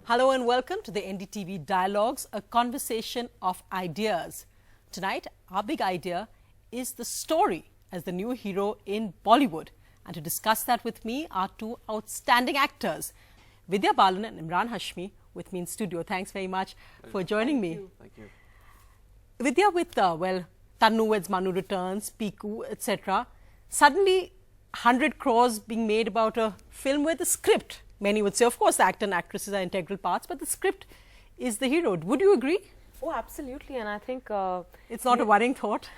Hello and welcome to the NDTV Dialogues, a conversation of ideas. Tonight, our big idea is the story as the new hero in Bollywood. And to discuss that with me are two outstanding actors, Vidya, Balan and Emraan Hashmi, with me in studio. Thanks very much for joining me. Thank you. Vidya, with, Tanu Weds Manu Returns, Piku, etc. Suddenly, 100 crores being made about a film where the script, many would say, of course, the actor and actresses are integral parts, but the script is the hero. Would you agree? Oh, absolutely. And I think... it's not a worrying thought?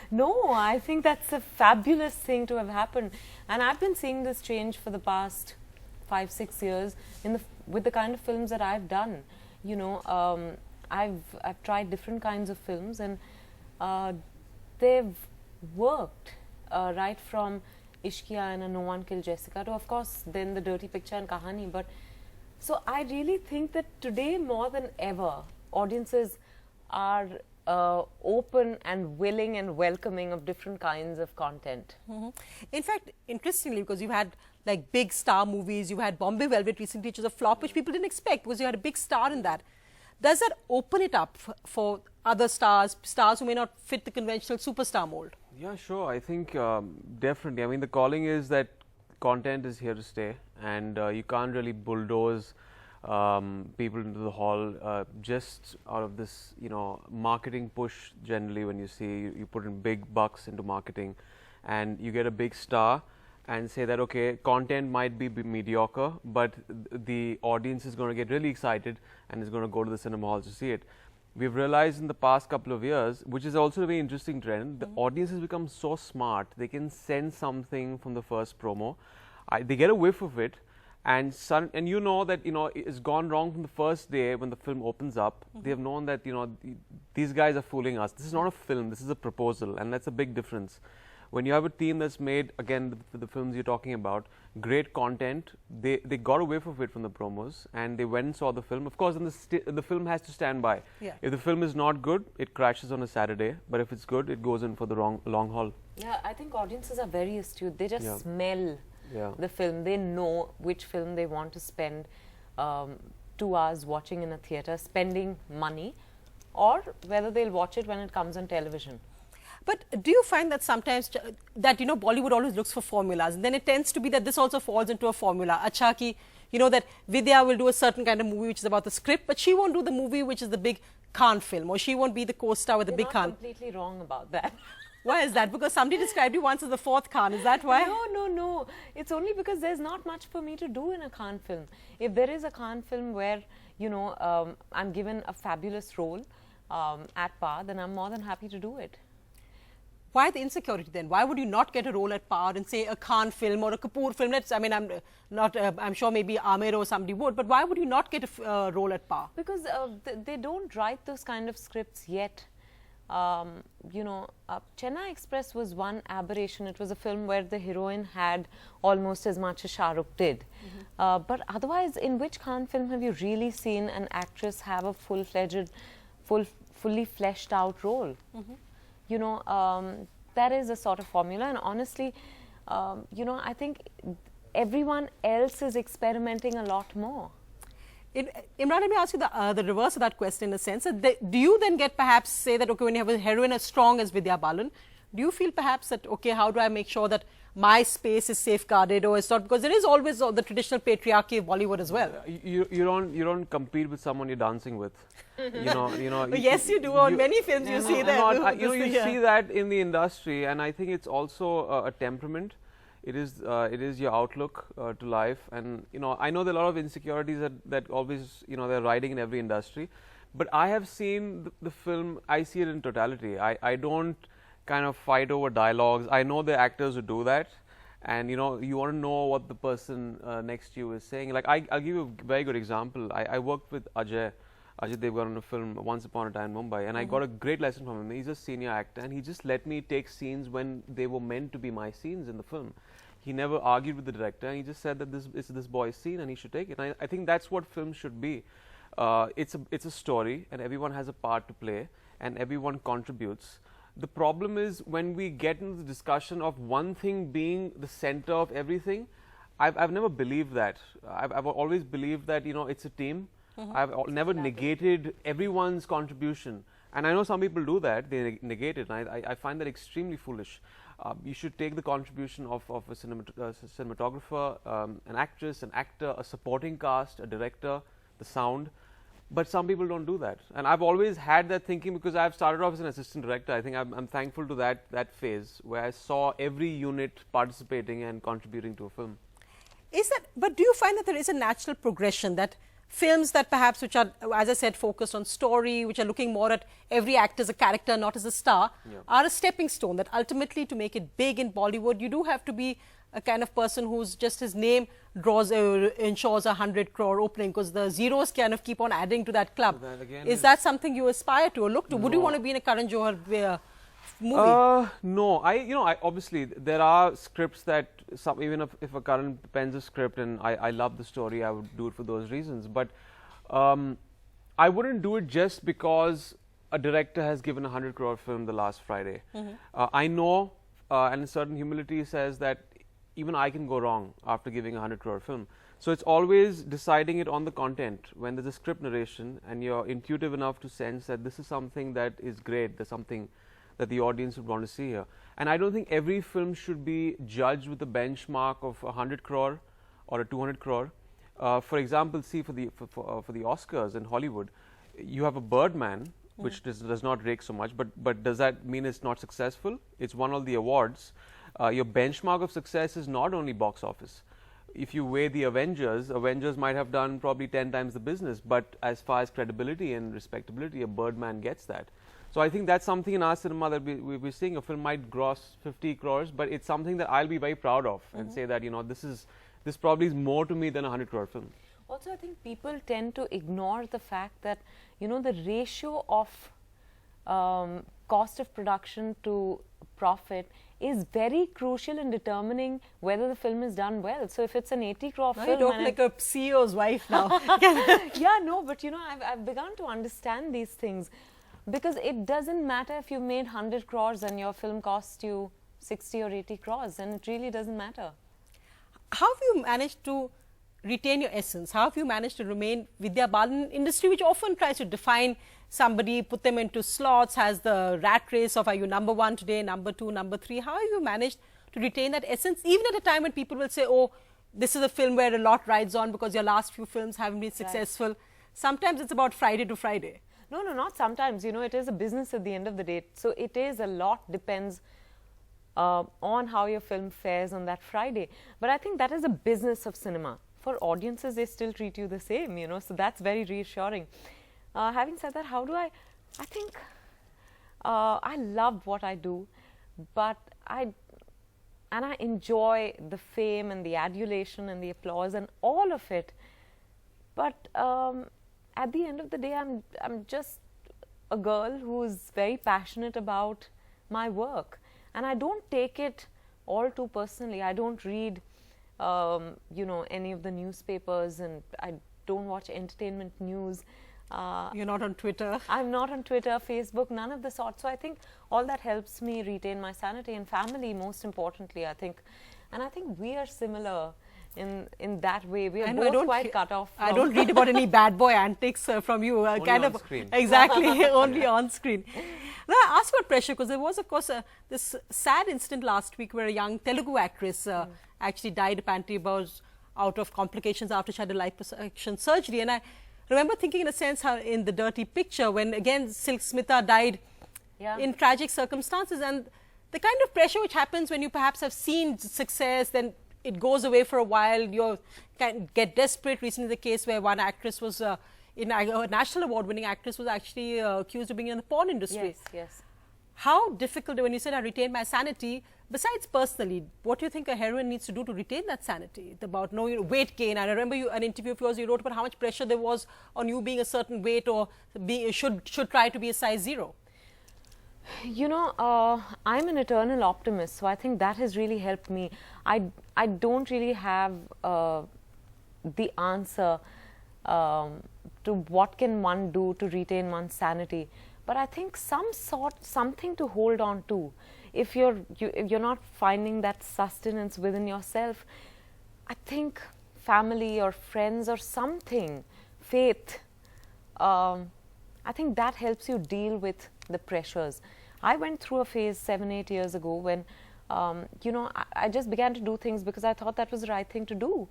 No, I think that's a fabulous thing to have happened. And I've been seeing this change for the past 5-6 years with the kind of films that I've done. You know, I've tried different kinds of films and they've worked right from Ishqiya and a No One Killed Jessica to, of course, then the Dirty Picture and Kahani. But so I really think that today more than ever, audiences are open and willing and welcoming of different kinds of content. In fact, interestingly, because you've had like big star movies, you've had Bombay Velvet recently, which was a flop, which people didn't expect, because you had a big star in that. Does that open it up for other stars who may not fit the conventional superstar mold? Yeah, sure. I think definitely. I mean, the calling is that content is here to stay, and you can't really bulldoze people into the hall just out of this, you know, marketing push. Generally, when you see you put in big bucks into marketing, and you get a big star, and say that okay, content might be mediocre, but the audience is going to get really excited and is going to go to the cinema halls to see it. We've realized in the past couple of years, which is also a very interesting trend, the audience has become so smart, they can sense something from the first promo. They get a whiff of it, and you know that, you know, it's gone wrong from the first day when the film opens up. They have known that, you know, these guys are fooling us. This is not a film, this is a proposal, and that's a big difference. When you have a team that's made, again, the films you're talking about, great content, they got a whiff of it from the promos, and they went and saw the film. Of course, then the film has to stand by. Yeah. If the film is not good, it crashes on a Saturday, but if it's good, it goes in for the long haul. Yeah, I think audiences are very astute. They just smell the film. They know which film they want to spend 2 hours watching in a theatre, spending money, or whether they'll watch it when it comes on television. But do you find that sometimes that, you know, Bollywood always looks for formulas, and then it tends to be that this also falls into a formula. Acha ki, you know, that Vidya will do a certain kind of movie which is about the script, but she won't do the movie which is the big Khan film, or she won't be the co-star with the big Khan. You're completely wrong about that. Why is that? Because somebody described you once as the fourth Khan. Is that why? No. It's only because there's not much for me to do in a Khan film. If there is a Khan film where, you know, I'm given a fabulous role at par, then I'm more than happy to do it. Why the insecurity then? Why would you not get a role at par in, say, a Khan film or a Kapoor film? I'm sure maybe Amir or somebody would, but why would you not get a role at par? Because they don't write those kind of scripts yet. You know, Chennai Express was one aberration. It was a film where the heroine had almost as much as Shah Rukh did. But otherwise, in which Khan film have you really seen an actress have a full-fledged, fully fleshed out role? You know, that is a sort of formula, and honestly, you know, I think everyone else is experimenting a lot more. Emraan, let me ask you the reverse of that question in a sense. Do you then get perhaps say that, okay, when you have a heroine as strong as Vidya Balan, do you feel perhaps that, okay, how do I make sure that my space is safeguarded, or it's not, because there is always the traditional patriarchy of Bollywood as well. You don't compete with someone you're dancing with. You know. Yes, you do. On many films, you see that. You see that in the industry, and I think it's also a temperament. It is your outlook to life, and you know, I know there are a lot of insecurities that always, you know, they're riding in every industry, but I have seen the film. I see it in totality. I don't kind of fight over dialogues. I know the actors who do that, and you know, you want to know what the person next to you is saying. Like I'll give you a very good example. I worked with Ajay Devgan on a film Once Upon a Time in Mumbai, and I got a great lesson from him. He's a senior actor, and he just let me take scenes when they were meant to be my scenes in the film. He never argued with the director, and he just said that this is this boy's scene and he should take it. And I think that's what film should be. It's a story, and everyone has a part to play, and everyone contributes. The problem is when we get into the discussion of one thing being the center of everything. I've never believed that. I've always believed that, you know, it's a team. I've never negated everyone's contribution. And I know some people do that, they negate it. And I find that extremely foolish. You should take the contribution of a cinematographer, an actress, an actor, a supporting cast, a director, the sound. But some people don't do that. And I've always had that thinking because I've started off as an assistant director. I think I'm thankful to that phase where I saw every unit participating and contributing to a film. But do you find that there is a natural progression that films that perhaps which are, as I said, focused on story, which are looking more at every actor as a character, not as a star, are a stepping stone that ultimately to make it big in Bollywood, you do have to be a kind of person who's just his name ensures 100 crore opening because the zeros kind of keep on adding to that club. Is that something you aspire to or look to? No. Would you want to be in a Karan Johar movie? No, I obviously there are scripts that even if a Karan pens a script and I love the story, I would do it for those reasons. But I wouldn't do it just because a director has given a 100 crore film the last Friday. I know, and certain humility says that even I can go wrong after giving a 100 crore film. So it's always deciding it on the content. When there's a script narration and you're intuitive enough to sense that this is something that is great, there's something that the audience would want to see here. And I don't think every film should be judged with a benchmark of 100 crore or a 200 crore. For example, see for the Oscars in Hollywood, you have a Birdman, which does not rake so much, but does that mean it's not successful? It's won all the awards. Your benchmark of success is not only box office. If you weigh the Avengers might have done probably 10 times the business, but as far as credibility and respectability, a Birdman gets that. So I think that's something in our cinema that we're seeing. A film might gross 50 crores, but it's something that I'll be very proud of and say that, this probably is more to me than a 100 crore film. Also, I think people tend to ignore the fact that, the ratio of cost of production to profit is very crucial in determining whether the film is done well. So if it's an 80 crore film... You don't like a CEO's wife now. Yeah, no, but I've begun to understand these things because it doesn't matter if you made 100 crores and your film cost you 60 or 80 crores, and it really doesn't matter. How have you managed to retain your essence? How have you managed to remain Vidya Balan industry, which often tries to define somebody, put them into slots, has the rat race of are you number one today, number two, number three? How have you managed to retain that essence, even at a time when people will say, oh, this is a film where a lot rides on because your last few films haven't been successful. Right. Sometimes it's about Friday to Friday. No, not sometimes. It is a business at the end of the day. So it is a lot depends on how your film fares on that Friday. But I think that is a business of cinema. For audiences, they still treat you the same, so that's very reassuring. Having said that, I think I love what I do, but I enjoy the fame and the adulation and the applause and all of it. But at the end of the day, I'm just a girl who's very passionate about my work. And I don't take it all too personally. I don't read any of the newspapers, and I don't watch entertainment news. You're not on Twitter? I'm not on Twitter, Facebook, none of the sort. So I think all that helps me retain my sanity and family, most importantly, I think. And I think we are similar in that way. We are both quite cut off. I don't read about any bad boy antics from you. Only kind on screen. Exactly, only on screen. Now, I asked about pressure because there was, of course, this sad incident last week where a young Telugu actress actually died apparently out of complications after she had a liposuction surgery. And I remember thinking, in a sense, how in The Dirty Picture, when again Silk Smitha died in tragic circumstances, and the kind of pressure which happens when you perhaps have seen success, then it goes away for a while, you get desperate. Recently, the case where one actress was, a national award-winning actress was actually accused of being in the porn industry. Yes. How difficult, when you said I retain my sanity, besides personally, what do you think a heroine needs to do to retain that sanity? It's about weight gain. And I remember an interview of yours, you wrote about how much pressure there was on you being a certain weight or should try to be a size 0. I'm an eternal optimist, so I think that has really helped me. I don't really have the answer to what can one do to retain one's sanity, but I think something to hold on to. If you're not finding that sustenance within yourself, I think family or friends or something, faith, I think that helps you deal with the pressures. I went through a phase 7-8 years ago when, you know, I just began to do things because I thought that was the right thing to do.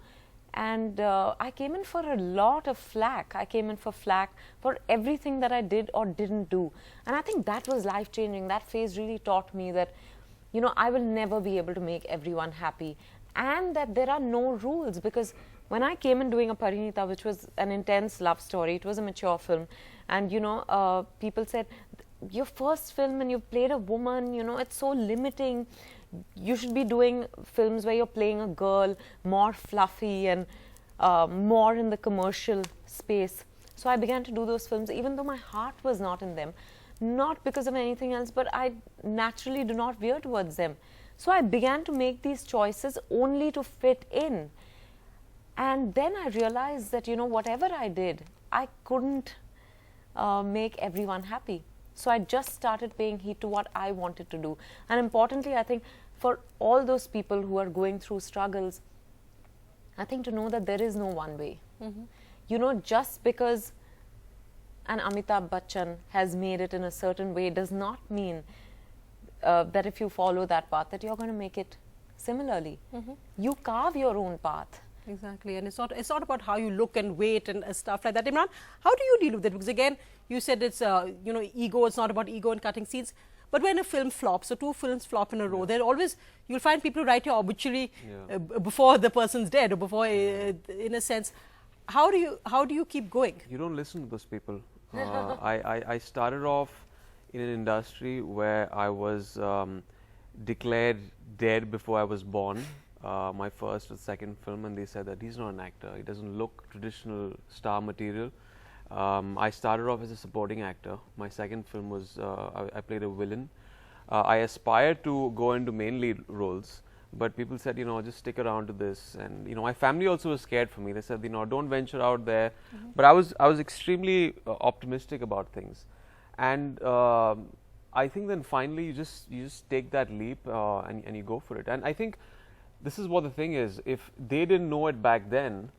And I came in for a lot of flack. I came in for flack for everything that I did or didn't do. And I think that was life-changing. That phase really taught me that, you know, I will never be able to make everyone happy. And that there are no rules, because when I came in doing a Parinita, which was an intense love story, it was a mature film. And, you know, people said, your first film and you've played a woman, you know, it's so limiting. You should be doing films where you're playing a girl, more fluffy and more in the commercial space. So I began to do those films, even though my heart was not in them. Not because of anything else, but I naturally do not veer towards them. So I began to make these choices only to fit in. And then I realized that, you know, whatever I did, I couldn't make everyone happy. So I just started paying heed to what I wanted to do. And importantly, I think for all those people who are going through struggles, I think to know that there is no one way. You know, just because an Amitabh Bachchan has made it in a certain way does not mean that if you follow that path, that you're going to make it similarly. You carve your own path. Exactly, and it's not about how you look and weight and stuff like that. Emraan, how do you deal with it? Because again, you said it's you know, ego. It's not about ego and cutting scenes. But when a film flops, so 2 films flop in a row, there always you'll find people write your obituary before the person's dead or before, in a sense. How do you keep going? You don't listen to those people. I started off in an industry where I was declared dead before I was born. My first or second film, and they said that he's not an actor, he doesn't look traditional star material. I started off as a supporting actor. My second film was, I played a villain. I aspired to go into main lead roles, but people said, you know, just stick around to this. And, you know, my family also was scared for me. They said, you know, don't venture out there. But I was extremely optimistic about things. And I think then finally you just take that leap and you go for it. And I think this is what the thing is. If they didn't know it back then,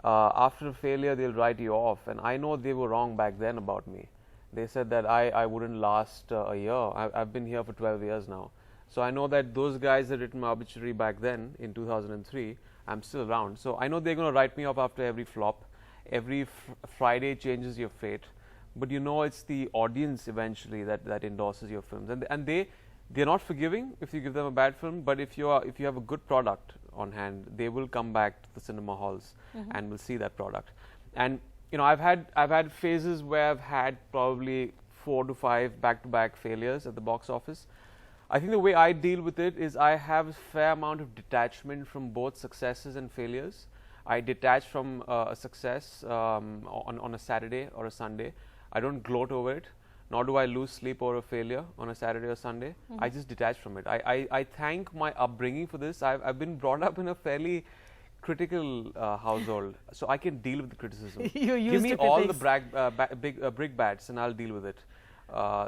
after a failure they'll write you off. And I know they were wrong back then about me. They said that I wouldn't last a year. I've been here for 12 years now. So I know that those guys that written my obituary back then in 2003, I'm still around. So I know they're going to write me off after every flop. Every Friday changes your fate. But you know, it's the audience eventually that endorses your films. And they're not forgiving if you give them a bad film, but if you have a good product on hand, they will come back to the cinema halls and will see that product. And you know, I've had phases where I've had probably 4 to 5 back-to-back failures at the box office. I think the way I deal with it is I have a fair amount of detachment from both successes and failures. I detach from a success on a Saturday or a Sunday. I don't gloat over it. Nor do I lose sleep over a failure on a Saturday or Sunday. I just detach from it. I thank my upbringing for this. I've been brought up in a fairly critical household, so I can deal with the criticism. Give me all the brickbats and I'll deal with it.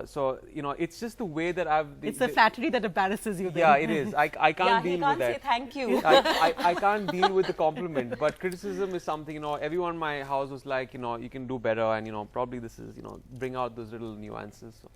So, you know, it's just the way that it's the flattery that embarrasses you then. Yeah, it is. I can't deal with that. he can't say thank you. I can't deal with the compliment, but criticism is something, you know, everyone in my house was like, you know, you can do better, and, you know, probably this is, you know, bring out those little nuances. So.